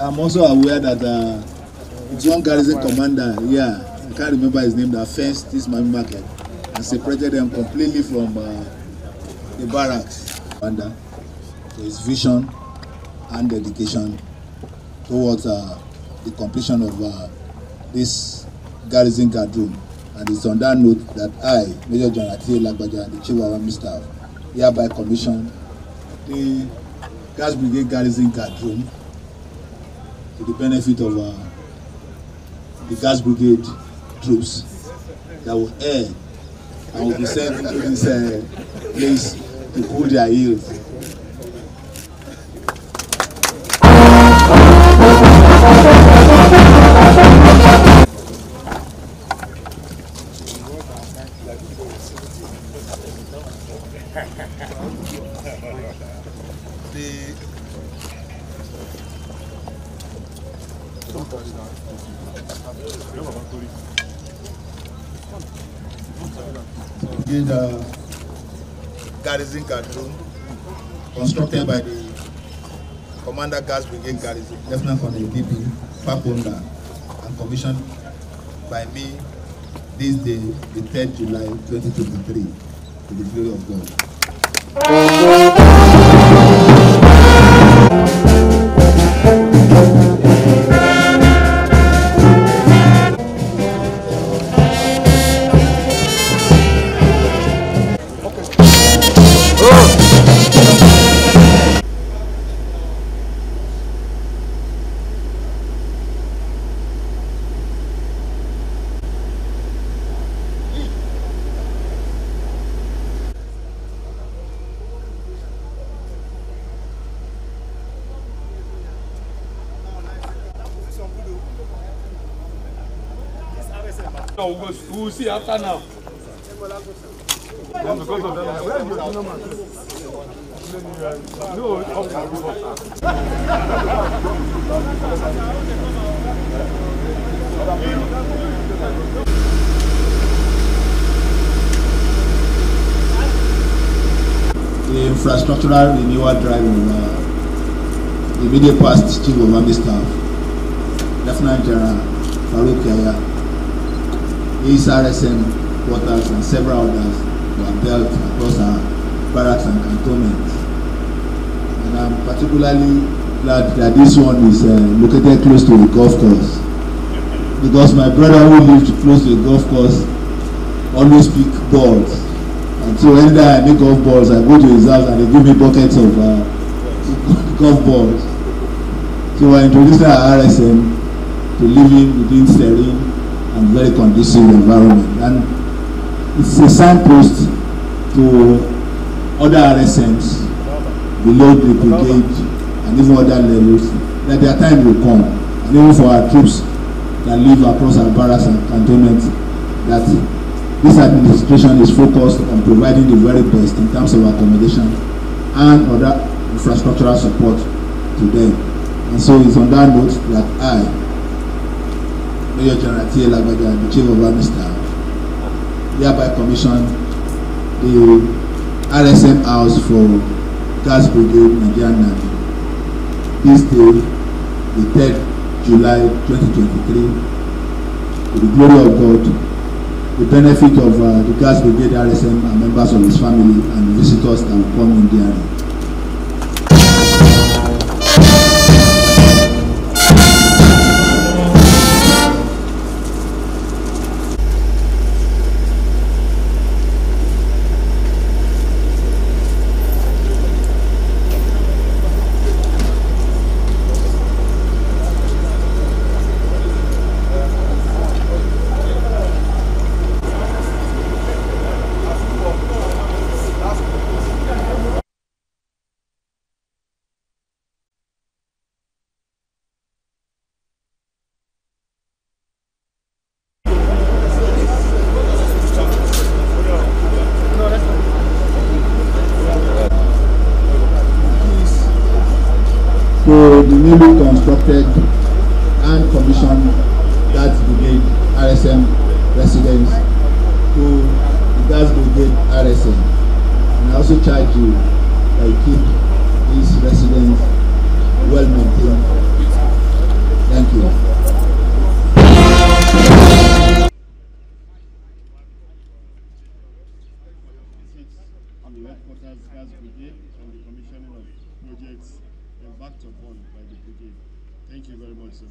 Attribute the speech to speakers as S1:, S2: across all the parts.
S1: I'm also aware that it's one garrison commander here, I can't remember his name, that fenced this Mami market and separated them completely from the barracks. Under his vision and dedication towards the completion of this garrison guard room. And it's on that note that I, Major General Lagbaja, the Chief of Army Staff, hereby commission the Guards Brigade garrison guard room to the benefit of the Guards Brigade troops that will air and will be sent into this place to cool their heels. The garrison guard room constructed by the Commander Guards Brigade Garrison, Lieutenant Colonel DP Pasuma, and commissioned by me this day, the 3rd July 2023, to the glory of God.
S2: We'll see after now. Because of that, where do you know, man? No,
S1: the infrastructural renewal drive of the immediate past Chief of Army Staff, Lieutenant General Farouk Yaya, his RSM quarters and several others were built across our barracks and cantonments. And I'm particularly glad that this one is located close to the golf course, because my brother who lived close to the golf course always pick balls. And so anytime I make golf balls, I go to his house and they give me buckets of golf balls. So I introduced our RSM to living within serene and very conducive environment, and it's a signpost to other RSMs below the brigade and even other levels that their time will come, and even for our troops that live across our barracks and cantonments, that this administration is focused on providing the very best in terms of accommodation and other infrastructural support to them. And so it's on that note that I, Major General Lagbaja, the Chief of Army Staff, hereby commission the RSM house for Guards Brigade Nigerian Navy this day, the 3rd July 2023, to the glory of God, the benefit of the Guards Brigade RSM and members of his family and the visitors that will come in there. newly constructed and commissioned Guards Brigade RSM residence to the Guards Brigade RSM. And I also charge you that you keep these residents well maintained. Thank you.
S3: Headquarters Guards Brigade on the commissioning of projects embarked upon by the brigade. Thank you very much, sir.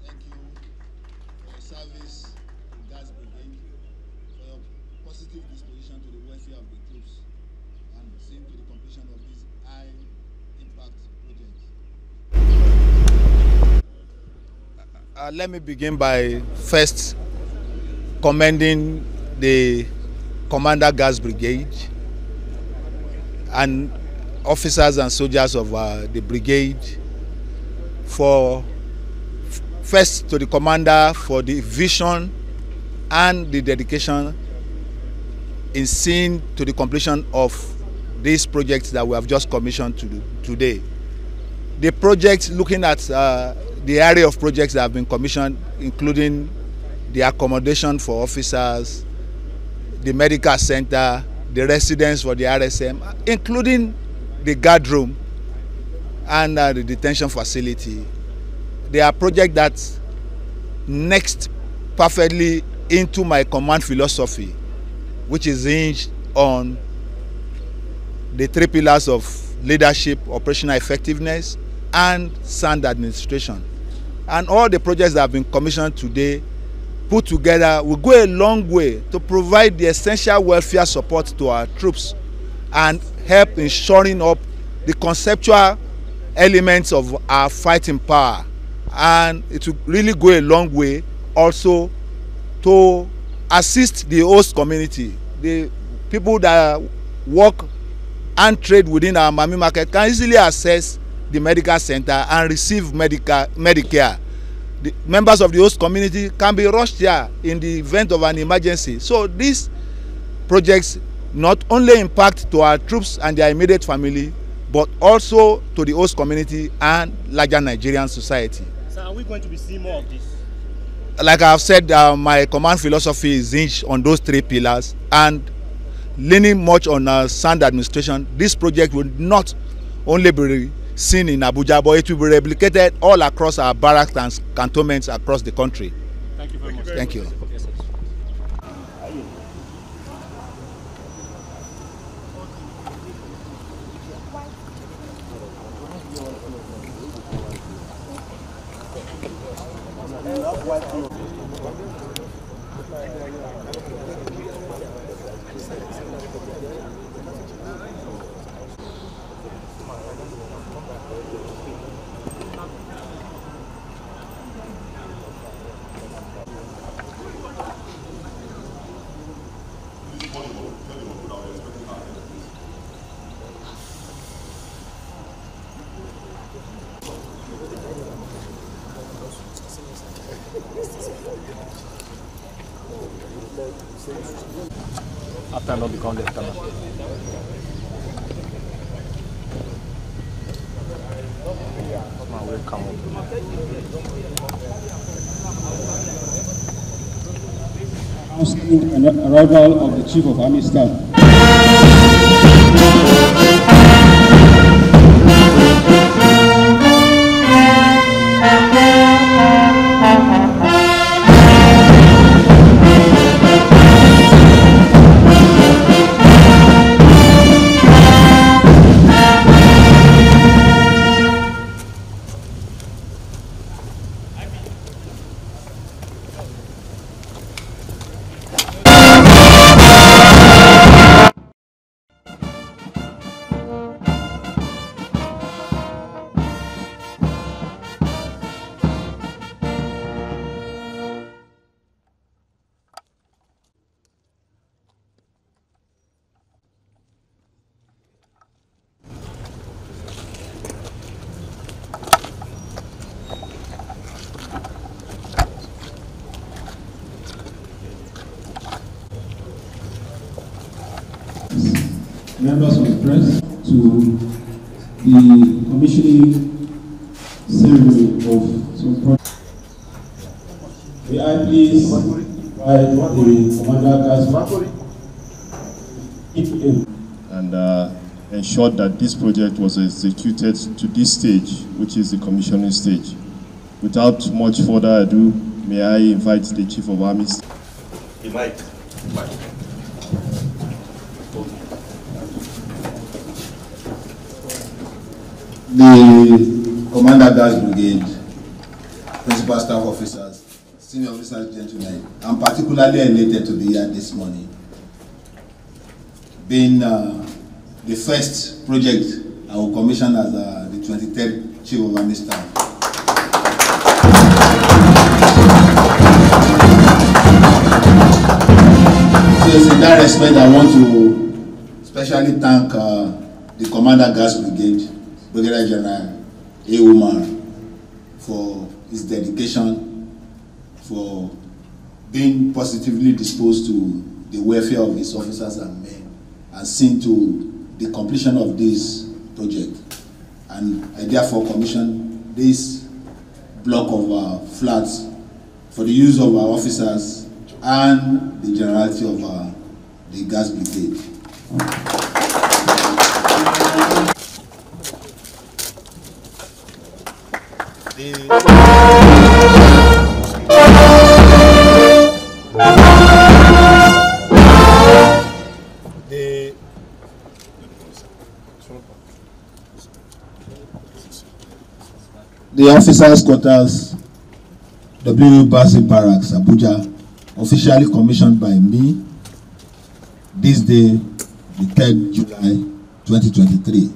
S1: Thank you for your service in Guards Brigade, for your positive disposition to the welfare of the troops, and seeing to the completion of this high-impact project. Let me begin by first commending the Commander Guards Brigade and officers and soldiers of the brigade for first to the commander for the vision and the dedication in seeing to the completion of these projects that we have just commissioned today. The projects, looking at the area of projects that have been commissioned, including the accommodation for officers, the medical center, the residence for the RSM, including the guard room and the detention facility. They are projects that next perfectly into my command philosophy, which is hinged on the three pillars of leadership, operational effectiveness, and sound administration. And all the projects that have been commissioned today, put together, will go a long way to provide the essential welfare support to our troops and help in shoring up the conceptual elements of our fighting power. And it will really go a long way also to assist the host community. The people that work and trade within our Mami market can easily access the medical center and receive Medicare. The members of the host community can be rushed here in the event of an emergency. So these projects not only impact to our troops and their immediate family, but also to the host community and larger Nigerian society.
S4: So are we going to be seeing more of this?
S1: Like I have said, my command philosophy is hinged on those three pillars, and leaning much on sound administration. This project will not only be seen in Abuja, but it will be replicated all across our barracks and cantonments across the country.
S4: Thank you very much.
S1: Thank you.
S4: After not become lieutenant. Man will come up.
S3: Announcing an arrival of the Chief of Army Staff.
S1: members of the press, to the commissioning ceremony of some projects. May I please invite the Commander
S3: and ensured that this project was executed to this stage, which is the commissioning stage. Without much further ado, may I invite the Chief of Army.
S1: The Commander Guards Brigade, Principal Staff Officers, Senior Officers, gentlemen, I'm particularly elated to be here this morning. Being the first project I will commission as the 23rd Chief of Army Staff. So in that respect, I want to especially thank the Commander Guards Brigade, Brigadier General Oluomo, for his dedication, for being positively disposed to the welfare of his officers and men, and seeing to the completion of this project. And I therefore commissioned this block of flats for the use of our officers and the generality of the Guards Brigade. The officers' quarters, W. Basi Barracks, Abuja, officially commissioned by me this day, the 3rd July 2023.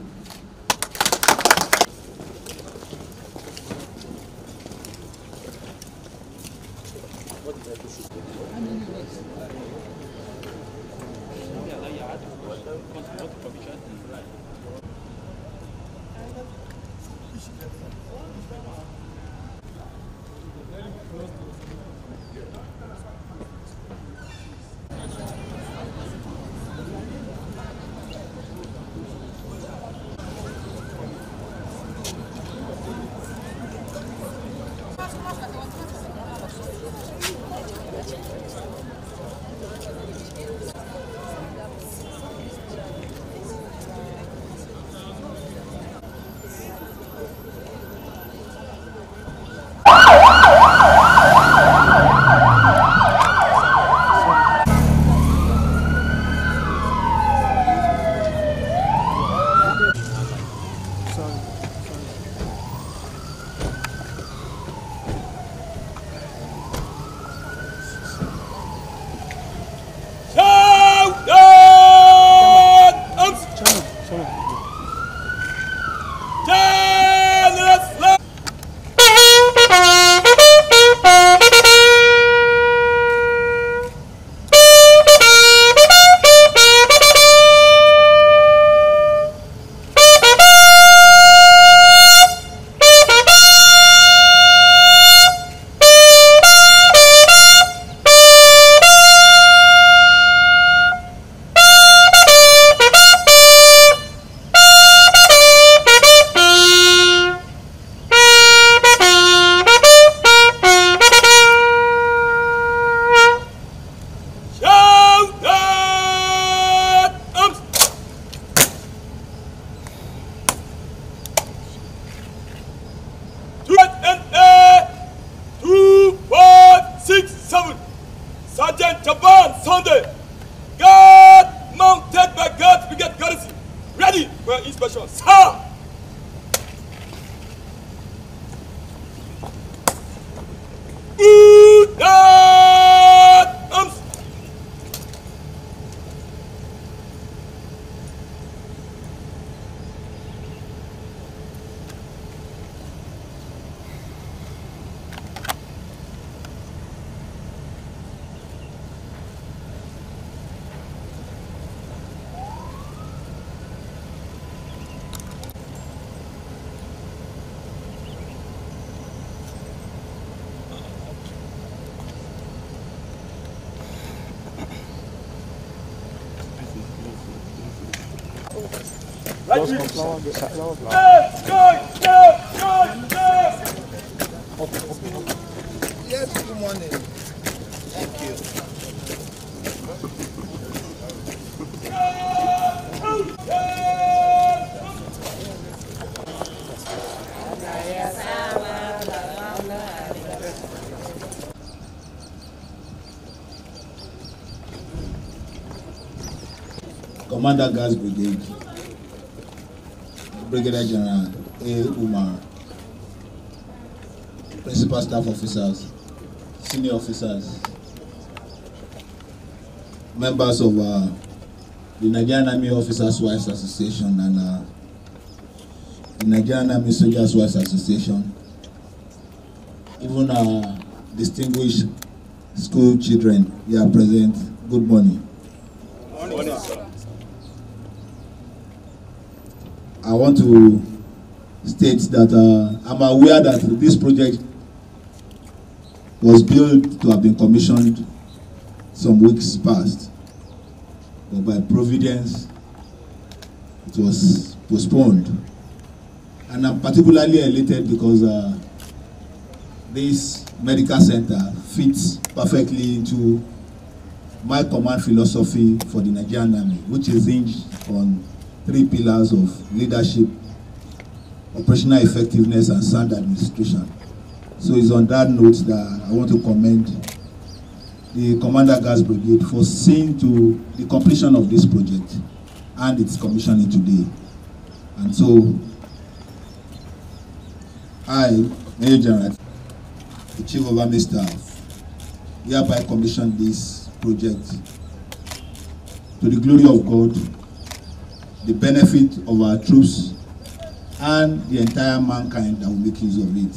S5: Yes, good morning. Thank you.
S1: Commander Guards Brigade, Brigadier General A. Umar, Principal Staff Officers, Senior Officers, members of the Nigerian Army Officers' Wives Association and the Nigerian Army Soldiers' Wives Association, even our distinguished school children here present, good morning.
S2: Good morning, sir.
S1: I want to state that I'm aware that this project was built to have been commissioned some weeks past, but by providence it was postponed. And I'm particularly elated because this medical center fits perfectly into my command philosophy for the Nigerian Army, which is hinged on 3 pillars of leadership, operational effectiveness, and sound administration. So it's on that note that I want to commend the Commander Guards Brigade for seeing to the completion of this project and its commissioning today. And so I, Major General, the Chief of Army Staff, hereby commission this project to the glory of God, the benefit of our troops, and the entire mankind that will make use of it.